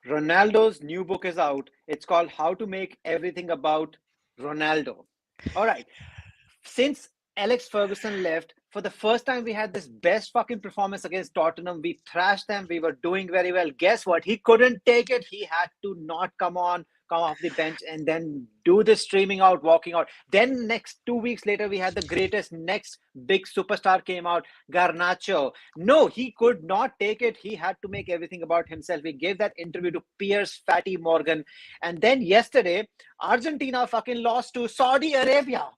Ronaldo's new book is out. It's called How to Make Everything About Ronaldo. All right. Since Alex Ferguson left, for the first time, we had this best fucking performance against Tottenham. We thrashed them. We were doing very well. Guess what? He couldn't take it. He had to not come off the bench, and then do the streaming out, walking out. Then next 2 weeks later, we had the greatest next big superstar came out, Garnacho. No, he could not take it. He had to make everything about himself. He gave that interview to Piers Fatty Morgan. And then yesterday, Argentina fucking lost to Saudi Arabia.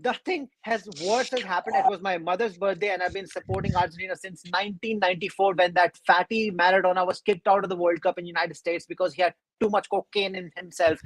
Nothing has worse has happened. It was my mother's birthday, and I've been supporting Argentina since 1994 when that fatty Maradona was kicked out of the World Cup in the United States because he had too much cocaine in himself.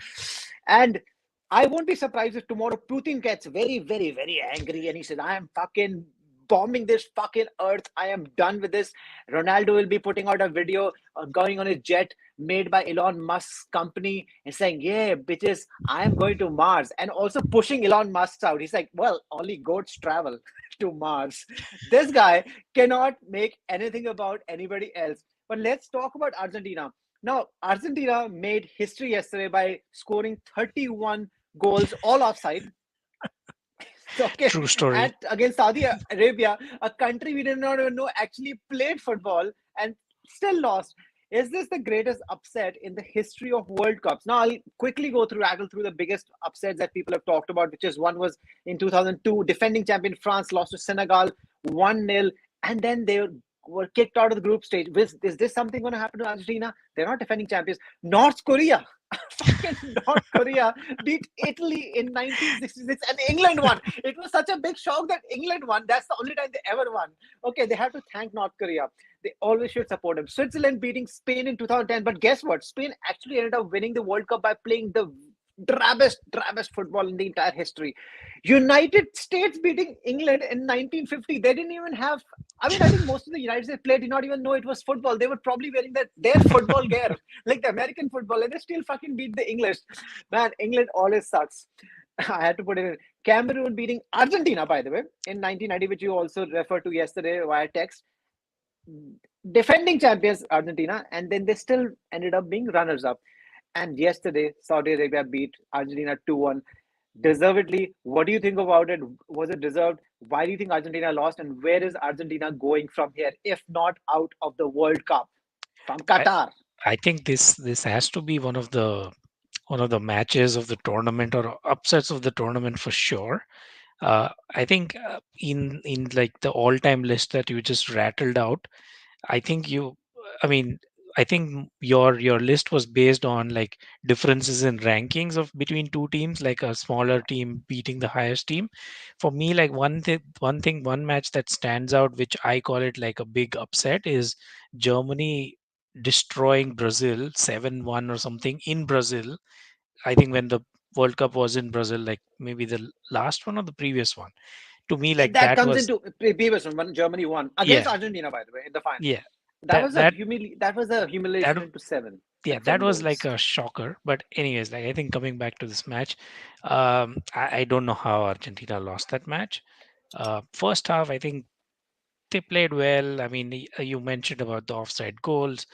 And I won't be surprised if tomorrow Putin gets very, very, very angry and he says, I am fucking bombing this fucking earth. I am done with this. Ronaldo will be putting out a video going on a jet made by Elon Musk's company and saying, yeah, bitches, I am going to Mars. And also pushing Elon Musk out. He's like, well, only goats travel to Mars. This guy cannot make anything about anybody else. But let's talk about Argentina. Now, Argentina made history yesterday by scoring 31 goals, all offside. Okay, True story. and against Saudi Arabia, a country we did not even know actually played football and still lost. Is this the greatest upset in the history of World Cups? Now I'll quickly rattle through the biggest upsets that people have talked about, which is one was in 2002, defending champion France lost to Senegal 1-0, and then they were kicked out of the group stage. Is this something going to happen to Argentina? They're not defending champions. North Korea, fucking North Korea beat Italy in 1966 and England won. It was such a big shock that England won. That's the only time they ever won. Okay, they have to thank North Korea. They always should support them. Switzerland beating Spain in 2010. But guess what? Spain actually ended up winning the World Cup by playing the drabbest football in the entire history. United States beating England in 1950. They didn't even have. I mean, I think most of the United States players did not even know it was football. They were probably wearing their football gear, like the American football, and they still fucking beat the English. Man, England always sucks. I had to put it in. Cameroon beating Argentina, by the way, in 1990, which you also referred to yesterday via text. Defending champions Argentina, and then they still ended up being runners up. And yesterday, Saudi Arabia beat Argentina 2-1 deservedly. What do you think about it? Was it deserved? Why do you think Argentina lost? And where is Argentina going from here, if not out of the World Cup from I, Qatar? I think this has to be one of the matches of the tournament or upsets of the tournament for sure. I think in like the all-time list that you just rattled out, I think I mean, I think your list was based on like differences in rankings of between two teams, like a smaller team beating the highest team. For me, like one match that stands out, which I call it like a big upset, is Germany destroying Brazil 7-1 or something in Brazil. I think when the World Cup was in Brazil, like maybe the last one or the previous one. To me, like That that comes was into previous one when Germany won against yeah, Argentina, by the way, in the final. yeah. That That was a that humiliation that into seven, yeah, like that seven was like goals. a shocker. But anyways, like I think coming back to this match, I don't know how Argentina lost that match. First half, I think they played well. I mean, you mentioned about the offside goals,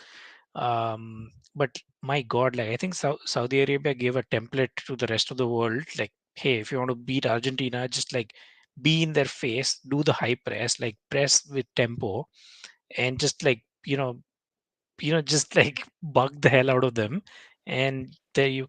but my God, like I think Saudi Arabia gave a template to the rest of the world. Like, hey, if you want to beat Argentina, just like be in their face, do the high press, like press with tempo, and just like just like bug the hell out of them. And the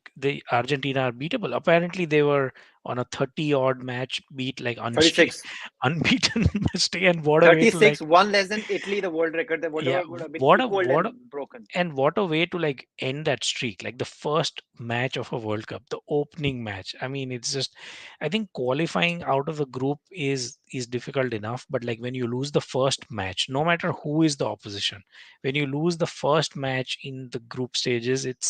Argentina are beatable. Apparently, they were on a 30 odd match beat, like 36. unbeaten stay. And what a way to like 36, one less than Italy, the world record. That yeah, whatever would have been what a equaled what a and broken. and what a way to like end that streak, like the first match of a World Cup, the opening match. I mean, it's just, I think qualifying out of the group is difficult enough, but like when you lose the first match, no matter who is the opposition, when you lose the first match in the group stages, it,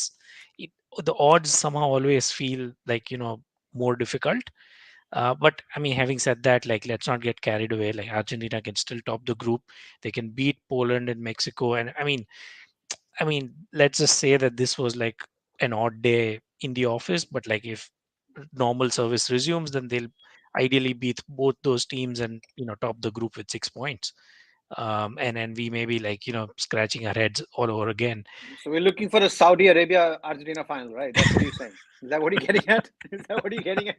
the odds somehow always feel like more difficult. But I mean, having said that, like let's not get carried away. Like Argentina can still top the group. They can beat Poland and Mexico. And I mean, let's just say that this was like an odd day in the office, but like if normal service resumes, then they'll ideally beat both those teams and top the group with 6 points. and then we may be like scratching our heads all over again. So we're looking for a Saudi Arabia Argentina final, right? That's what you're saying. Is that what you're getting at? Is that what you're getting at?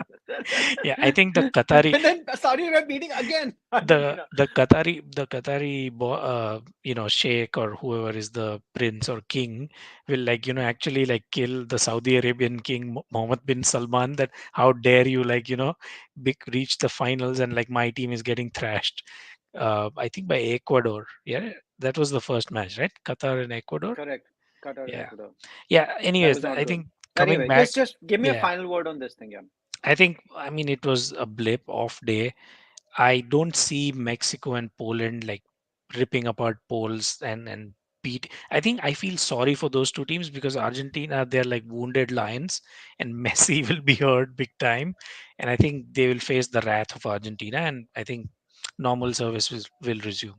Yeah, I think the Qatari And then Saudi Arabia beating again the Argentina. sheikh or whoever is the prince or king will like actually like kill the Saudi Arabian king Mohammed bin Salman, that how dare you like reach the finals and like my team is getting thrashed. I think by Ecuador. Yeah, that was the first match, right? Qatar and Ecuador. Correct. Qatar and Yeah, Ecuador. yeah. That Anyways, was not I good. think coming Anyway, back, just give me a yeah, final word on this thing, yeah. I mean it was a blip off day. I don't see Mexico and Poland like ripping apart Poles and beat. I think I feel sorry for those two teams because Argentina, they're like wounded lions, and Messi will be hurt big time, and I think they will face the wrath of Argentina, and I think normal service will resume.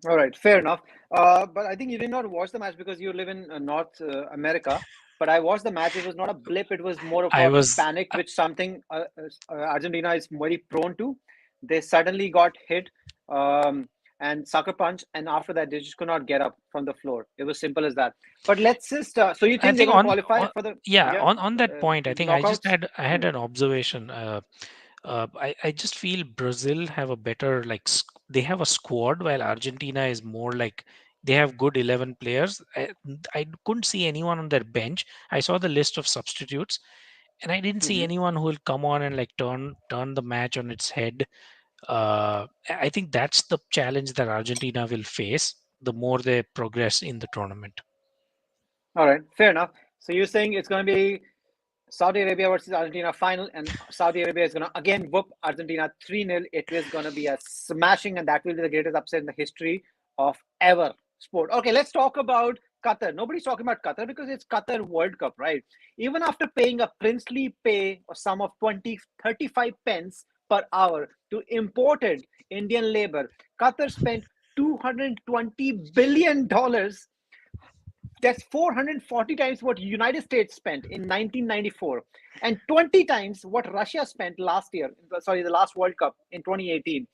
All right, fair enough. But I think you did not watch the match because you live in North America. But I watched the match. It was not a blip. It was more of I a was panic, which something Argentina is very prone to. They suddenly got hit and sucker punch, and after that, they just could not get up from the floor. It was simple as that. But let's just. So you I think they're think going to qualify on for the yeah, yeah on that point, I think knockouts? I had Hmm. an observation. I just feel Brazil have a better like they have a squad, while Argentina is more like they have good 11 players. I couldn't see anyone on their bench. I saw the list of substitutes, and I didn't see Hmm. anyone who will come on and like turn the match on its head. I think that's the challenge that Argentina will face the more they progress in the tournament. All right, fair enough. So you're saying it's going to be Saudi Arabia versus Argentina final, and Saudi Arabia is going to again whoop Argentina 3-0. It is going to be a smashing, and that will be the greatest upset in the history of ever sport. Okay, let's talk about Qatar. Nobody's talking about Qatar because it's Qatar World Cup, right? Even after paying a princely pay or sum of 35 pence per hour to imported Indian labor, Qatar spent $220 billion. That's 440 times what United States spent in 1994 and 20 times what Russia spent last year, sorry, the last World Cup in 2018.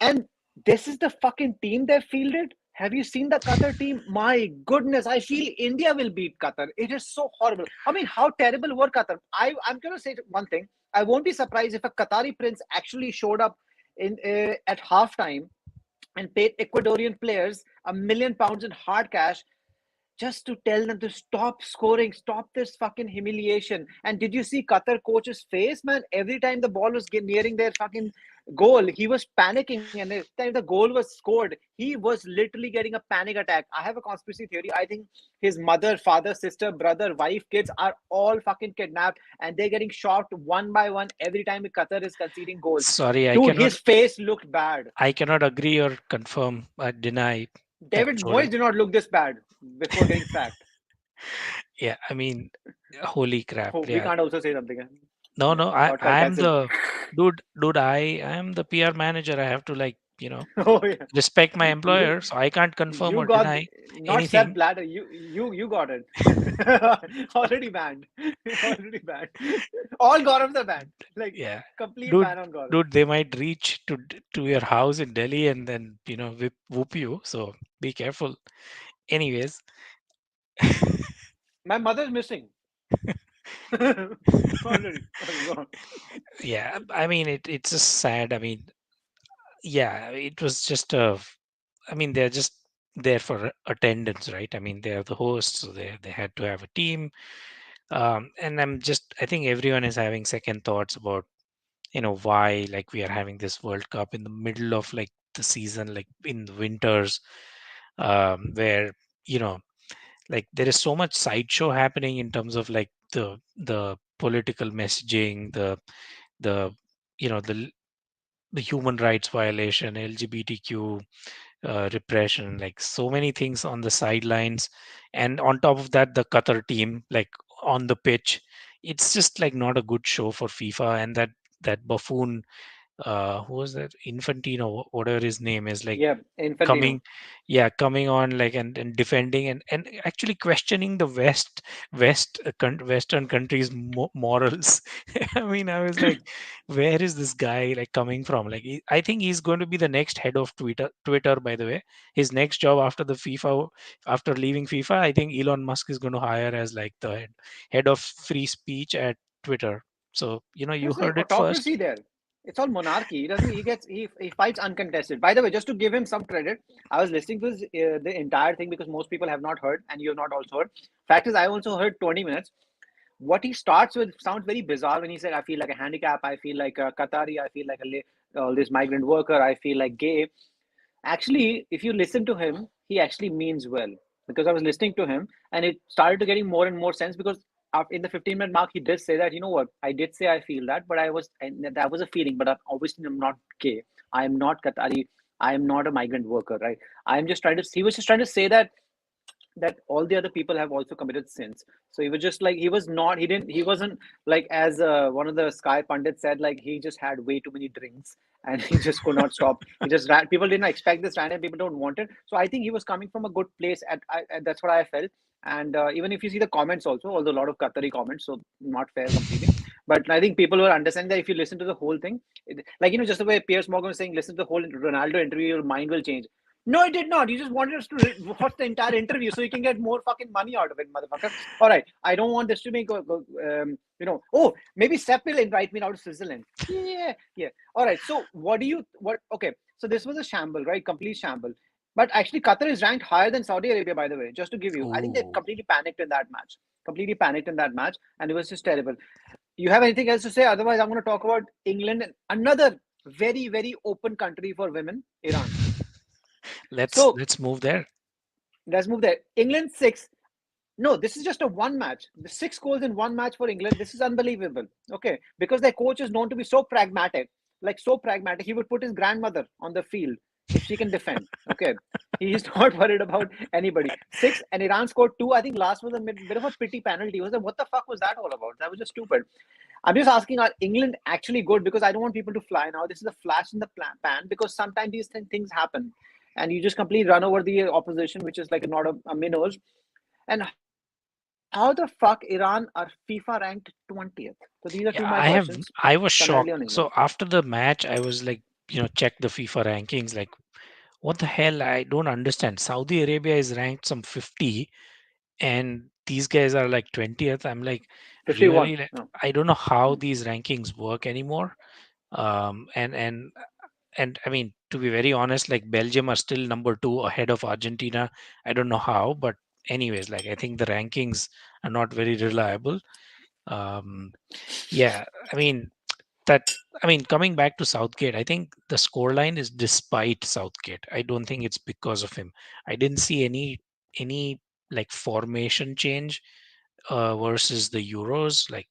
And this is the fucking team they fielded. Have you seen the Qatar team? My goodness, I feel India will beat Qatar. It is so horrible. I mean, how terrible were Qatar? I'm going to say one thing. I won't be surprised if a Qatari prince actually showed up in at halftime and paid Ecuadorian players £1 million in hard cash just to tell them to stop scoring, stop this fucking humiliation. And did you see Qatar coach's face, man? Every time the ball was nearing their fucking goal, he was panicking. And every time the goal was scored, he was literally getting a panic attack. I have a conspiracy theory. I think his mother, father, sister, brother, wife, kids are all fucking kidnapped and they're getting shot one by one every time Qatar is conceding goals. Sorry, Dude, his face looked bad. I cannot agree or confirm or deny that David photo. Moyes did not look this bad before getting sacked. Yeah, I mean, holy crap. Oh, we Yeah. can't also say something. No, Yeah, no, got I am cancelled. the I am the PR manager. I have to like, Oh yeah, respect my you employer, so I can't confirm you or got deny not Sepp anything. Blatter. You got it. Already banned. Already banned. All Gauravs are banned. Like Yeah. complete Dude, ban on Gaurav. they might reach to your house in Delhi and then, whoop you. So be careful. Anyways, My mother's missing. Already. Okay, go on. yeah, I mean it's just sad. I mean, yeah, it was just a I mean, they're just there for attendance, right? I mean, they're the hosts, so they had to have a team. And I think everyone is having second thoughts about, why like we are having this World Cup in the middle of like the season, like in the winters, where you know, like there is so much sideshow happening in terms of like the political messaging, the the human rights violation, LGBTQ repression, like so many things on the sidelines, and on top of that, the Qatar team, like on the pitch, it's just like not a good show for FIFA, and that buffoon who was that? Infantino, whatever his name is, like Yeah, Infantino. coming, yeah, coming on like and defending and actually questioning the western countries morals. I mean, I was like, where is this guy like coming from? Like I think he's going to be the next head of Twitter, by the way. His next job after the FIFA, after leaving FIFA, I think Elon Musk is going to hire as like the head of free speech at Twitter. So you There's like heard it first. autocracy there. It's all monarchy. He doesn't. He fights uncontested. By the way, just to give him some credit, I was listening to the entire thing because most people have not heard, and you have not also heard. Fact is, I also heard 20 minutes. What he starts with sounds very bizarre when he said, "I feel like a handicap. I feel like a Qatari. I feel like this migrant worker. I feel like gay." Actually, if you listen to him, he actually means well. Because I was listening to him and it started to getting more and more sense because in the 15-minute mark, he did say that, you know what, I did say I feel that, but and that was a feeling, but obviously I'm not gay. I am not Qatari. I am not a migrant worker, right? He was just trying to say that all the other people have also committed sins. So he was just like he wasn't like as one of the Sky pundits said, like he just had way too many drinks and he just could not stop. He just ran. People didn't expect this, ran, and people don't want it. So I think he was coming from a good place. That's what I felt. And even if you see the comments also, although a lot of Qatari comments, so not fair completely. But I think people will understand that if you listen to the whole thing, like just the way Piers Morgan was saying, listen to the whole Ronaldo interview, your mind will change. No, it did not. You just wanted us to watch the entire interview so you can get more fucking money out of it, motherfucker. All right, I don't want this to be Oh, maybe Sepp will invite me now to Switzerland. Yeah, yeah. All right. So what? Okay. So this was a shamble, right? Complete shamble. But actually, Qatar is ranked higher than Saudi Arabia, by the way. Just to give you, I think they Ooh. completely panicked in that match. Completely panicked in that match, and it was just terrible. You have anything else to say? Otherwise, I'm going to talk about England, another very, very open country for women, Iran. let's So let's move there. let's move there. England six. No, this is just a one match. The 6 goals in one match for England. This is unbelievable. Okay, because their coach is known to be so pragmatic, like so pragmatic. He would put his grandmother on the field if she can defend. Okay, he is not worried about anybody. Six and Iran scored two. I think last was a bit of a pity penalty. Was what the fuck was that all about? That was just stupid. I'm just asking, are England actually good? Because I don't want people to fly now. This is a flash in the pan because sometimes these things happen and you just completely run over the opposition, which is like not a minnows. And how the fuck Iran are FIFA ranked 20th? So these are two my Yeah, questions I was primarily on shocked. England. So after the match, I was like, check the FIFA rankings. Like, what the hell? I don't understand. Saudi Arabia is ranked some 50, and these guys are like 20th. I'm like, 51. really? Like, No. I don't know how these rankings work anymore. And I mean, to be very honest, like Belgium are still number two ahead of Argentina. I don't know how, but anyways, like I think the rankings are not very reliable. Um, yeah, I mean that. I mean, coming back to Southgate, I think the scoreline is despite Southgate. I don't think it's because of him. I didn't see any like formation change versus the Euros. Like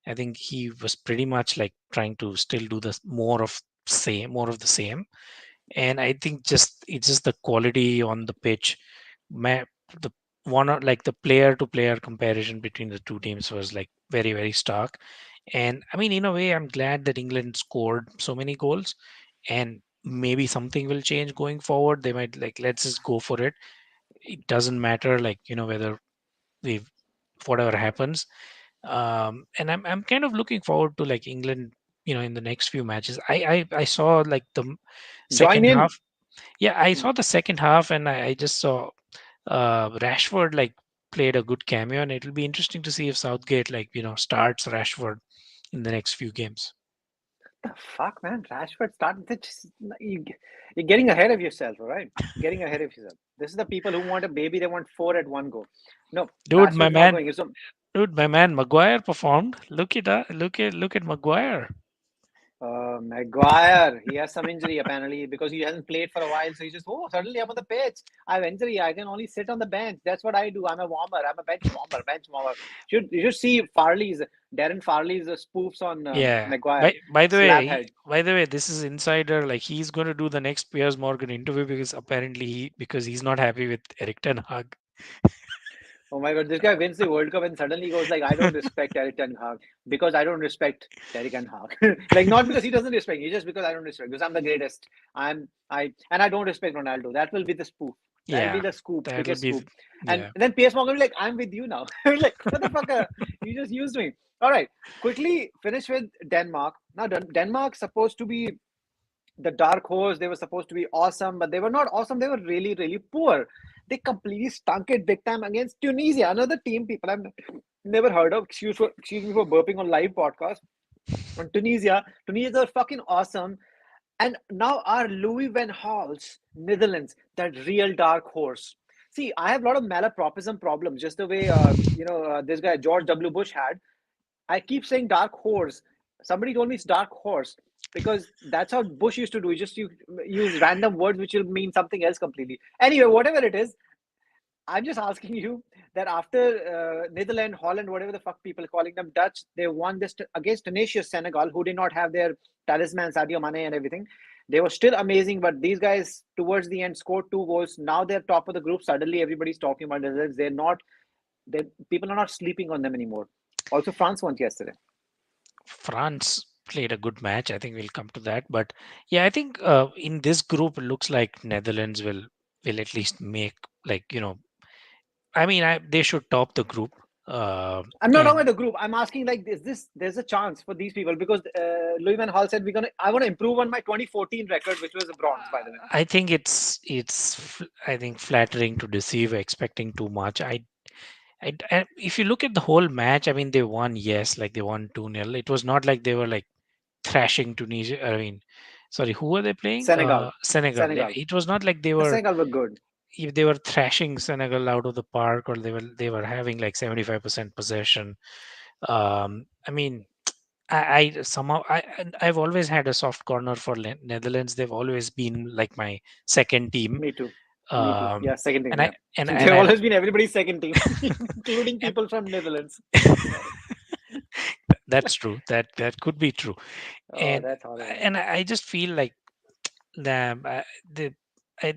I think he was pretty much like trying to still do the more of the same. And I think just it's just the quality on the pitch. The like the player to player comparison between the two teams was like very very stark. And I mean, in a way, I'm glad that England scored so many goals, and maybe something will change going forward. They might like let's just go for it. It doesn't matter like whether we whatever happens. And I'm kind of looking forward to like England, in the next few matches. I saw like the Join second in. half. Yeah, I saw the second half, and I just saw Rashford like played a good cameo, and it'll be interesting to see if Southgate like starts Rashford in the next few games. The fuck, man? Rashford started. You, you're getting ahead of yourself, all right? Getting ahead of yourself. This is the people who want a baby, they want four at one go. No, Dude, my Rashford's not man, going. So Maguire performed. Look at Maguire. Maguire, he has some injury apparently because he hasn't played for a while. So he just, suddenly I'm on the pitch. I have injury. I can only sit on the bench. That's what I do. I'm a warmer. I'm a bench warmer. Bench warmer. You should see Darren Farley's spoofs on Yeah. Maguire. By Slabhead. the way, this is insider. Like he's going to do the next Piers Morgan interview because apparently because he's not happy with Eric Ten Hag. Oh my God, this guy wins the World Cup and suddenly goes like, I don't respect Eric Ten Hag because I don't respect Eric Ten Hag. Like not because he doesn't respect me, just because I don't respect because I'm the greatest. I don't respect Ronaldo. That will be the spoof. That'll be Yeah, the scoop, that'll biggest be. scoop. And Yeah, then PS Morgan will be like, I'm with you now. Like, motherfucker, you just used me. All right, quickly finish with Denmark. Now Denmark supposed to be the dark horse. They were supposed to be awesome, but they were not awesome. They were really, really poor. They completely stunk it big time against Tunisia, another team people I've never heard of. Excuse me for burping on live podcast. On Tunisia are fucking awesome. And now our Louis van Gaal's Netherlands, that real dark horse. See, I have a lot of malapropism problems, just the way this guy George W. Bush had. I keep saying dark horse. Somebody told me it's dark horse because that's how Bush used to do. You use random words which will mean something else completely. Anyway, whatever it is, I'm just asking you that after Netherlands, Holland, whatever the fuck people are calling them, Dutch, they won this against tenacious Senegal, who did not have their talisman, Sadio Mane, and everything. They were still amazing, but these guys towards the end scored 2 goals. Now they're top of the group. Suddenly everybody's talking about Netherlands. They're not. They People are not sleeping on them anymore. Also, France won yesterday. France played a good match. I think we'll come to that, but yeah, I think in this group, it looks like Netherlands will at least make, like, I mean, they should top the group. Uh, I'm not talking and about the group. I'm asking like, is this there's a chance for these people because Louis Van Gaal said I want to improve on my 2014 record, which was a bronze, by the way. I think I think flattering to deceive expecting too much. I if you look at the whole match, I mean, they won, yes, like they won 2-0. It was not like they were like thrashing Tunisia. I mean, sorry, who were they playing? Senegal, Senegal. Yeah, Senegal, it was not like they were, Senegal were good. if they were thrashing Senegal out of the park, or they were having like 75% possession. I mean, I somehow I've always had a soft corner for Netherlands. They've always been like my second team. Me too. Me too. Um, Yeah, second team. and I Yeah, and they've I always been everybody's second team, including and people from Netherlands. Sorry. that's true. That could be true. Oh, And that's horrible. I just feel like the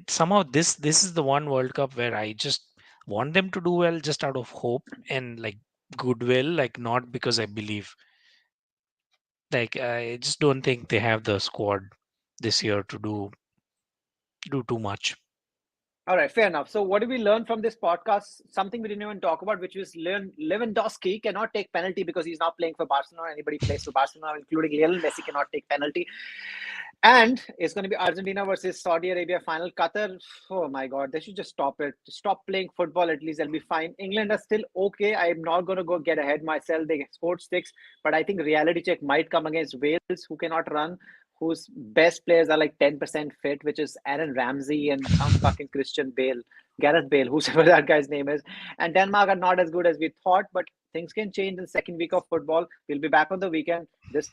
somehow this is the one World Cup where I just want them to do well, just out of hope and like goodwill, like not because I believe. Like, I just don't think they have the squad this year to do too much. All right, fair enough. So, what did we learn from this podcast? Something we didn't even talk about, which was Lewandowski cannot take penalty because he's not playing for Barcelona. Anybody plays for Barcelona, including Lionel Messi, cannot take penalty. And it's going to be Argentina versus Saudi Arabia final. Qatar, oh my God, they should just stop it. Stop playing football. At least they'll be fine. England are still okay. I'm not going to go get ahead myself. They scored 6, but I think reality check might come against Wales, who cannot run, whose best players are like 10% fit, which is Aaron Ramsey and some fucking Christian Bale, Gareth Bale, whoever that guy's name is. And Denmark are not as good as we thought, but things can change in the second week of football. We'll be back on the weekend. This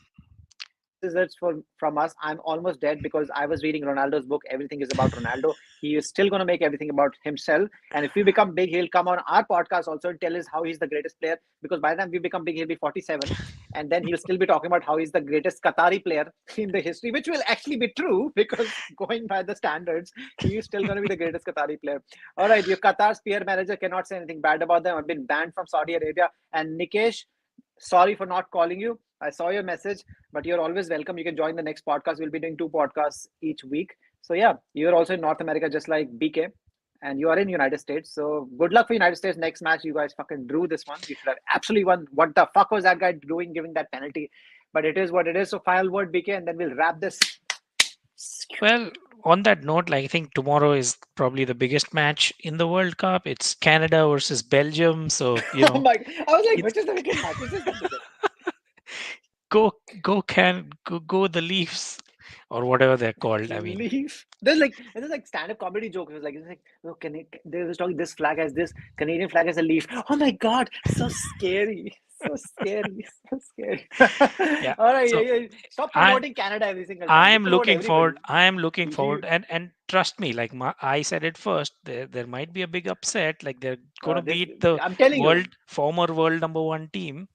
is it from us. I'm almost dead because I was reading Ronaldo's book. Everything is about Ronaldo. He is still going to make everything about himself. And if we become big, he'll come on our podcast also and tell us how he's the greatest player. Because by the time we become big, he'll be 47. And then he'll still be talking about how he's the greatest Qatari player in the history, which will actually be true because going by the standards, he is still going to be the greatest Qatari player. All right, your Qatar's PR manager cannot say anything bad about them. I've been banned from Saudi Arabia. And Nikesh, sorry for not calling you. I saw your message, but you're always welcome. You can join the next podcast. We'll be doing 2 podcasts each week. So yeah, you're also in North America, just like BK, and you are in United States. So good luck for United States next match. You guys fucking drew this one. You should have absolutely won. What the fuck was that guy doing, giving that penalty? But it is what it is. So final word, BK, and then we'll wrap this. Well, on that note, like, I think tomorrow is probably the biggest match in the World Cup. It's Canada versus Belgium. So, Oh my! I was like, it's which is the biggest match? Which is the biggest? go the Leafs, or whatever they're called. I mean, Leave. There's like stand-up comedy joke. It's like oh, they was talking this flag as this Canadian flag as a leaf. Oh my God, so scary, so scary, so scary. yeah. All right, yeah, So yeah. Stop I promoting Canada every single I time. You am promote looking forward. everybody. I am looking You forward, and trust me, like I said it first. There might be a big upset. Like, they're going to this beat the I'm telling you. former world number one team.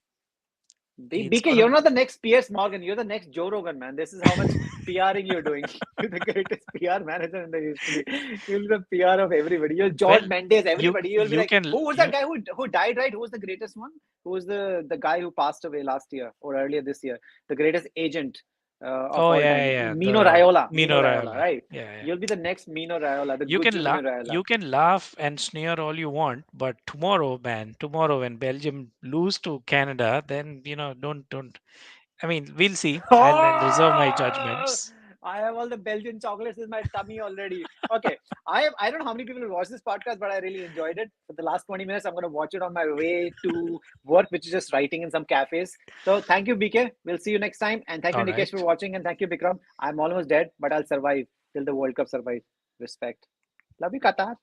It's BK, gonna you're not the next Piers Morgan. You're the next Joe Rogan, man. This is how much PRing you're doing. You're the greatest PR manager in the history. You'll be the PR of everybody. You're well, George Mendes, everybody. You'll be you like, can who was that guy who died, right? Who was the greatest one? Who was the guy who passed away last year or earlier this year? The greatest agent of oh all yeah, time. yeah, Mino the Raiola. Mino Mino Raiola, Raiola. right? Yeah, yeah. You'll be the next Mino Raiola, the good Mino Raiola. You can laugh and sneer all you want, but tomorrow, man, tomorrow when Belgium lose to Canada, then don't. I mean, we'll see. I'll reserve my Oh, judgments. I have all the Belgian chocolates in my tummy already. Okay. I don't know how many people will watch this podcast, but I really enjoyed it. For the last 20 minutes, I'm gonna watch it on my way to work, which is just writing in some cafes. So thank you, BK. We'll see you next time. And thank you, All Nikesh, for right. watching. And thank you, Vikram. I'm almost dead, but I'll survive till the World Cup survives. Respect. Love you, Qatar.